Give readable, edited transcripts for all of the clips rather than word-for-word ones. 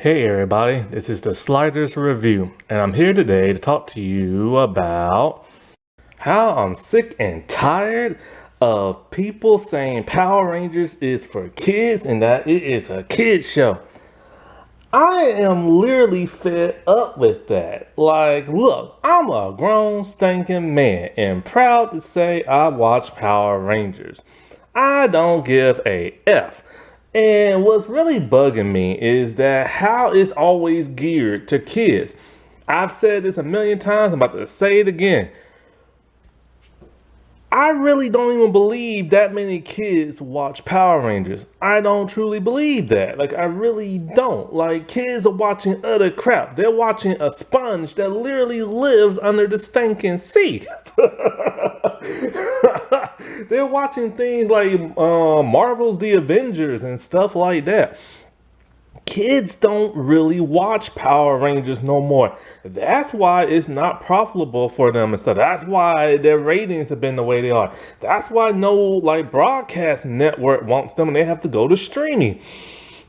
Hey everybody, this is the Sliders Review, and I'm here today to talk to you about how I'm sick and tired of people saying Power Rangers is for kids and that it is a kid show. I am literally fed up with that. Like, look, I'm a grown stinking man and proud to say I watch Power Rangers. I don't give a F. And what's really bugging me is that how it's always geared to kids. I've said this a million times, I'm about to say it again. I really don't even believe that many kids watch Power Rangers. I don't truly believe that. Like, I really don't. Like, kids are watching other crap. They're watching a sponge that literally lives under the stinking sea. They're watching things like Marvel's The Avengers and stuff like that. Kids don't really watch Power Rangers no more. That's why it's not profitable for them and stuff. That's why their ratings have been the way they are. That's why no broadcast network wants them and they have to go to streaming.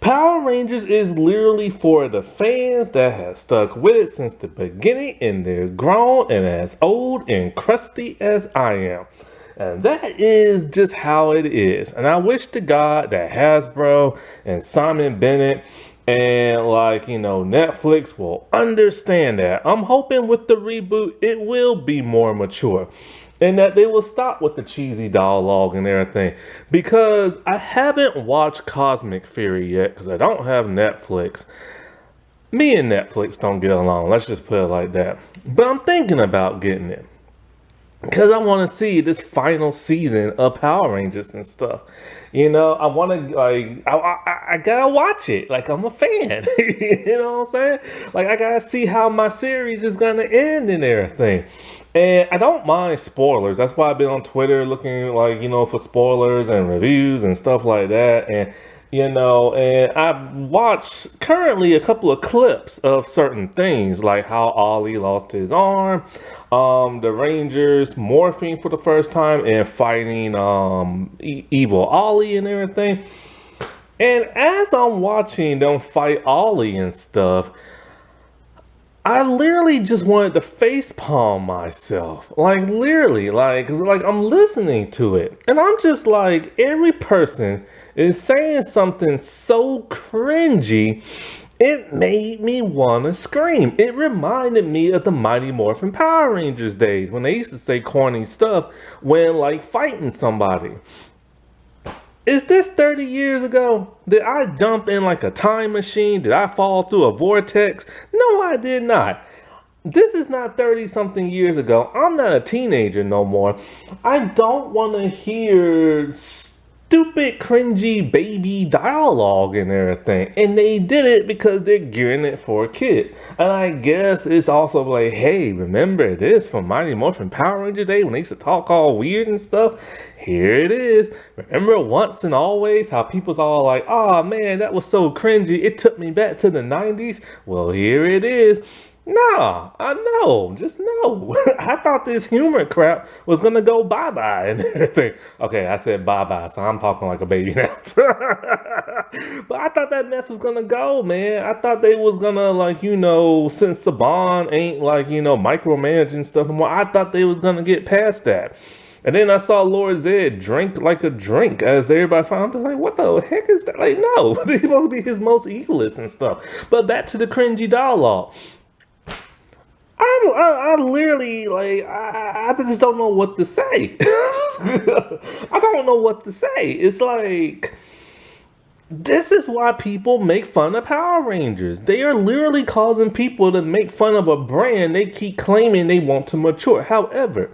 Power Rangers is literally for the fans that have stuck with it since the beginning, and they're grown and as old and crusty as I am. And that is just how it is. And I wish to God that Hasbro and Simon Bennett and Netflix will understand that. I'm hoping with the reboot it will be more mature and that they will stop with the cheesy dialogue and everything, because I haven't watched Cosmic Fury yet because I don't have Netflix. Me and Netflix don't get along, let's just put it like that. But I'm thinking about getting it because I want to see this final season of Power Rangers and stuff. I want to I gotta watch it. Like, I'm a fan. You know what I'm saying? Like, I gotta see how my series is gonna end and everything. And I don't mind spoilers. That's why I've been on Twitter looking for spoilers and reviews and stuff like that. And I've watched currently a couple of clips of certain things, like how Ollie lost his arm, the Rangers morphing for the first time and fighting evil Ollie and everything. And as I'm watching them fight Ollie and stuff, I literally just wanted to facepalm myself. Like, literally, I'm listening to it. And I'm just like, every person is saying something so cringy, it made me want to scream. It reminded me of the Mighty Morphin Power Rangers days when they used to say corny stuff when, fighting somebody. Is this 30 years ago? Did I jump in like a time machine? Did I fall through a vortex? No, I did not. This is not 30 something years ago. I'm not a teenager no more. I don't want to hear stupid, cringy baby dialogue and everything. And they did it because they're gearing it for kids. And I guess it's also like, hey, remember this from Mighty Morphin Power Ranger Day when they used to talk all weird and stuff? Here it is. Remember once and always how people's all like, oh man, that was so cringy. It took me back to the 90s. Well, here it is. Nah, I know, just no. I thought this humor crap was gonna go bye-bye and everything. Okay, I said bye-bye, so I'm talking like a baby now. But I thought that mess was gonna go, man. I thought they was gonna, since Saban ain't, micromanaging stuff anymore, I thought they was gonna get past that. And then I saw Lord Zed drink like a drink as everybody's fine. I'm just like, what the heck is that? Like, no, he's supposed to be his most egoless and stuff. But back to the cringy dialogue. I literally, I just don't know what to say. I don't know what to say. It's like, this is why people make fun of Power Rangers. They are literally causing people to make fun of a brand they keep claiming they want to mature. However,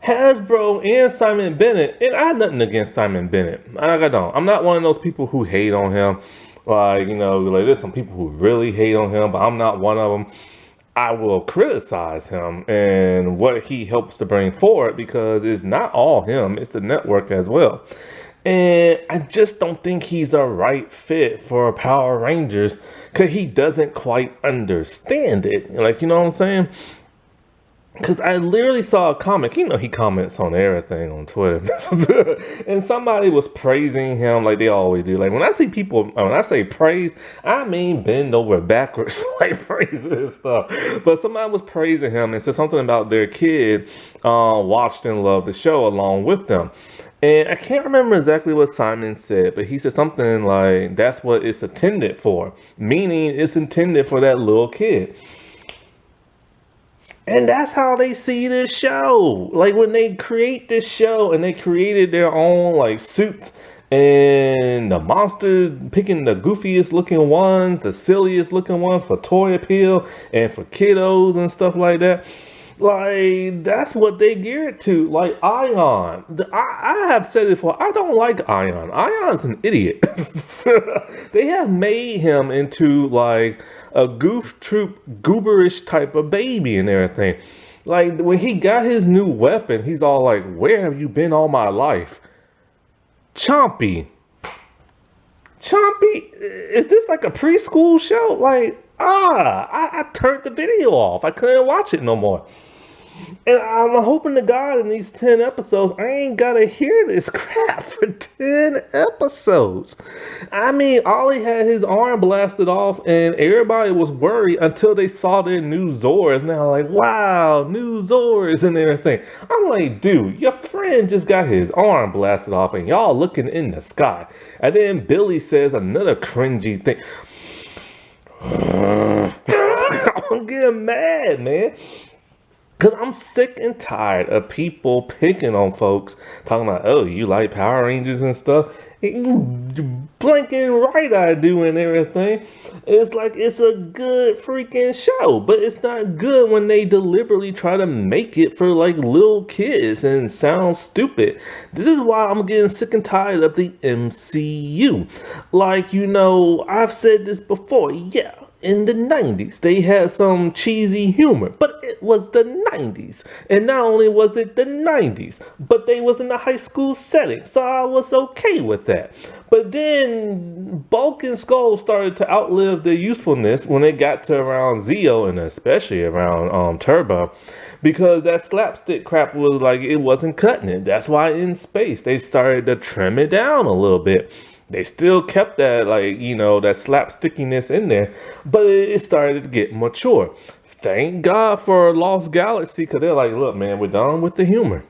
Hasbro and Simon Bennett, and I have nothing against Simon Bennett. I don't. I'm not one of those people who hate on him. There's some people who really hate on him, but I'm not one of them. I will criticize him and what he helps to bring forward because it's not all him, it's the network as well. And I just don't think he's a right fit for Power Rangers because he doesn't quite understand it. You know what I'm saying? Because I literally saw a comment. You know, he comments on everything on Twitter. And somebody was praising him like they always do. Like when I see people, when I say praise, I mean bend over backwards, like praising and stuff. But somebody was praising him and said something about their kid watched and loved the show along with them. And I can't remember exactly what Simon said, but he said something like, that's what it's intended for. Meaning it's intended for that little kid. And that's how they see this show. Like when they create this show and they created their own like suits and the monsters picking the goofiest looking ones, the silliest looking ones for toy appeal and for kiddos and stuff like that. Like that's what they geared to. Like Ion, I have said it before. I don't like Ion. Ion's an idiot. They have made him into like a goof troop gooberish type of baby and everything. Like when he got his new weapon, he's all like, "Where have you been all my life?" Chompy. Chompy, is this like a preschool show? Like, I turned the video off. I couldn't watch it no more. And I'm hoping to God in these 10 episodes, I ain't gotta hear this crap for 10 episodes. I mean, Ollie had his arm blasted off and everybody was worried until they saw their new Zors. Now like, wow, new Zors and everything. I'm like, dude, your friend just got his arm blasted off and y'all looking in the sky. And then Billy says another cringy thing. I'm getting mad, man. Because I'm sick and tired of people picking on folks, talking about, oh, you like Power Rangers and stuff. You blanking right I do and everything. It's like it's a good freaking show, but it's not good when they deliberately try to make it for like little kids and sound stupid. This is why I'm getting sick and tired of the MCU. Like, you know, I've said this before, yeah. In the 90s, they had some cheesy humor, but it was the 90s. And not only was it the 90s, but they was in a high school setting, so I was okay with that. But then Bulk and Skull started to outlive their usefulness when it got to around Zeo and especially around Turbo, because that slapstick crap was like, it wasn't cutting it. That's why in Space, they started to trim it down a little bit. They still kept that, like, you know, that slapstickiness in there, but it started to get mature. Thank God for Lost Galaxy, because they're like, look, man, we're done with the humor.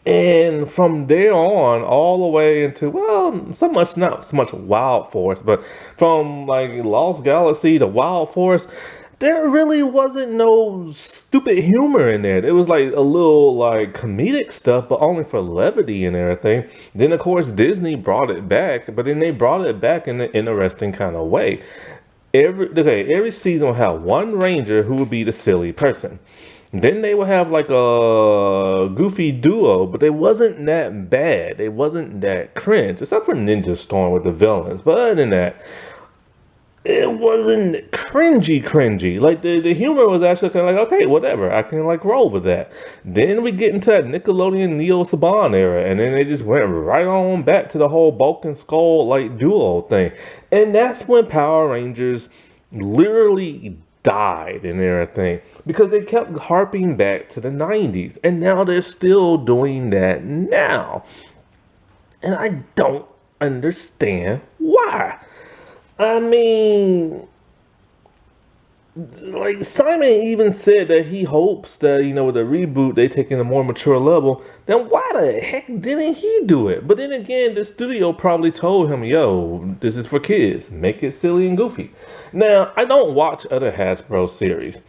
And from there on, all the way into, well, not so much Wild Force, but from like Lost Galaxy to Wild Force, there really wasn't no stupid humor in there. It was like a little like comedic stuff, but only for levity and everything. Then of course Disney brought it back, but then they brought it back in an interesting kind of way. Every season will have one ranger who would be the silly person. Then they would have like a goofy duo, but they wasn't that bad. They wasn't that cringe, except for Ninja Storm with the villains. But other than that, it wasn't cringy. Like the humor was actually kind of like, okay, whatever, I can like roll with that. Then we get into that Nickelodeon Neo Saban era, and then they just went right on back to the whole Bulk and Skull like duo thing. And that's when Power Rangers literally died and everything, because they kept harping back to the 90s, and now they're still doing that now. And I don't understand why. I mean, like Simon even said that he hopes that, you know, with the reboot, they take in a more mature level. Then why the heck didn't he do it? But then again, the studio probably told him, yo, this is for kids. Make it silly and goofy. Now, I don't watch other Hasbro series.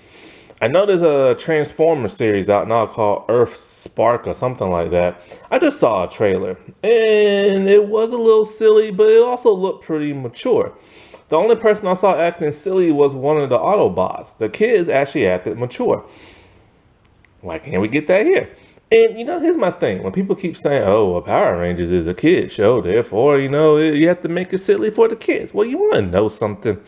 I know there's a Transformer series out now called Earth Spark or something like that. I just saw a trailer, and it was a little silly, but it also looked pretty mature. The only person I saw acting silly was one of the Autobots. The kids actually acted mature. Why can't we get that here? And, you know, here's my thing. When people keep saying, oh, well, Power Rangers is a kid show, therefore, you know, you have to make it silly for the kids. Well, you want to know something?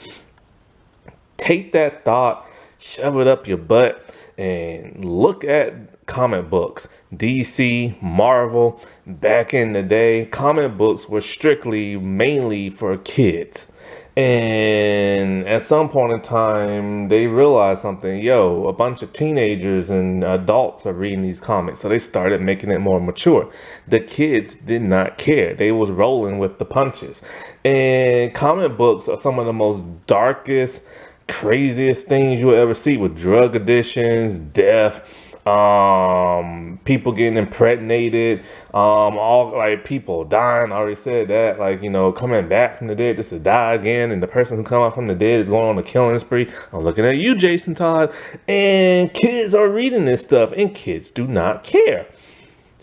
Take that thought, shove it up your butt, And look at comic books. DC, Marvel, back in the day, comic books were strictly mainly for kids. And at some point in time, they realized something. Yo, a bunch of teenagers and adults are reading these comics, so they started making it more mature. The kids did not care. They was rolling with the punches. And comic books are some of the most darkest, craziest things you'll ever see, with drug addictions, death, people getting impregnated, all like people dying. I already said that, like, you know, coming back from the dead just to die again, and the person who come out from the dead is going on a killing spree. I'm looking at you, Jason Todd. And kids are reading this stuff, and kids do not care.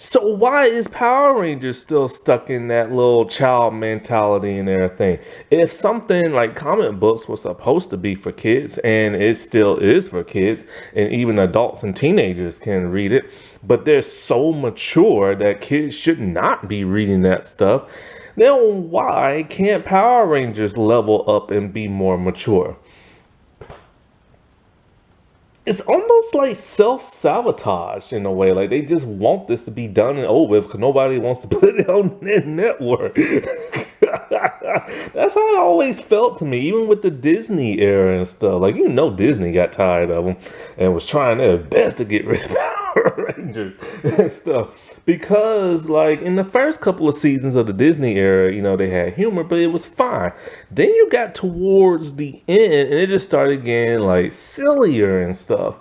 So why is Power Rangers still stuck in that little child mentality and everything? If something like comic books was supposed to be for kids, and it still is for kids, and even adults and teenagers can read it, but they're so mature that kids should not be reading that stuff, then why can't Power Rangers level up and be more mature? It's almost like self-sabotage in a way. Like, they just want this to be done and over with because nobody wants to put it on their network. That's how it always felt to me, even with the Disney era and stuff. Like, you know, Disney got tired of them and was trying their best to get rid of Power Rangers and stuff. Because, like, in the first couple of seasons of the Disney era, you know, they had humor, but it was fine. Then you got towards the end, and it just started getting, like, sillier and stuff.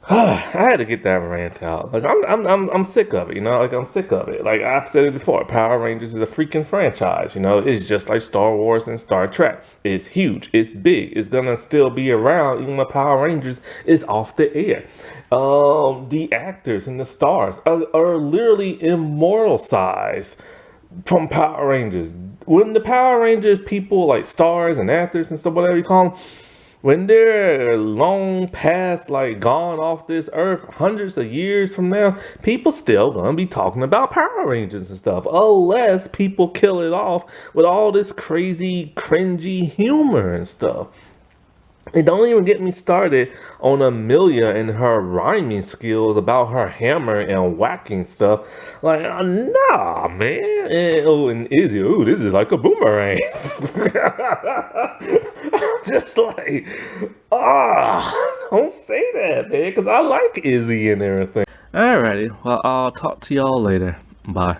I had to get that rant out. Like, I'm sick of it, you know. Like, I'm sick of it. Like, I've said it before. Power Rangers is a freaking franchise. You know, it's just like Star Wars and Star Trek. It's huge. It's big. It's gonna still be around even when Power Rangers is off the air. The actors and the stars are literally immortal size from Power Rangers. When the Power Rangers people, like stars and actors and stuff, whatever you call them, when they're long past, like gone off this earth, hundreds of years from now, people still gonna be talking about Power Rangers and stuff, unless people kill it off with all this crazy, cringy humor and stuff. And don't even get me started on Amelia and her rhyming skills about her hammer and whacking stuff. Like, nah, man. And Izzy, ooh, this is like a boomerang. I'm just like, don't say that, man, because I like Izzy and everything. Alrighty, well, I'll talk to y'all later. Bye.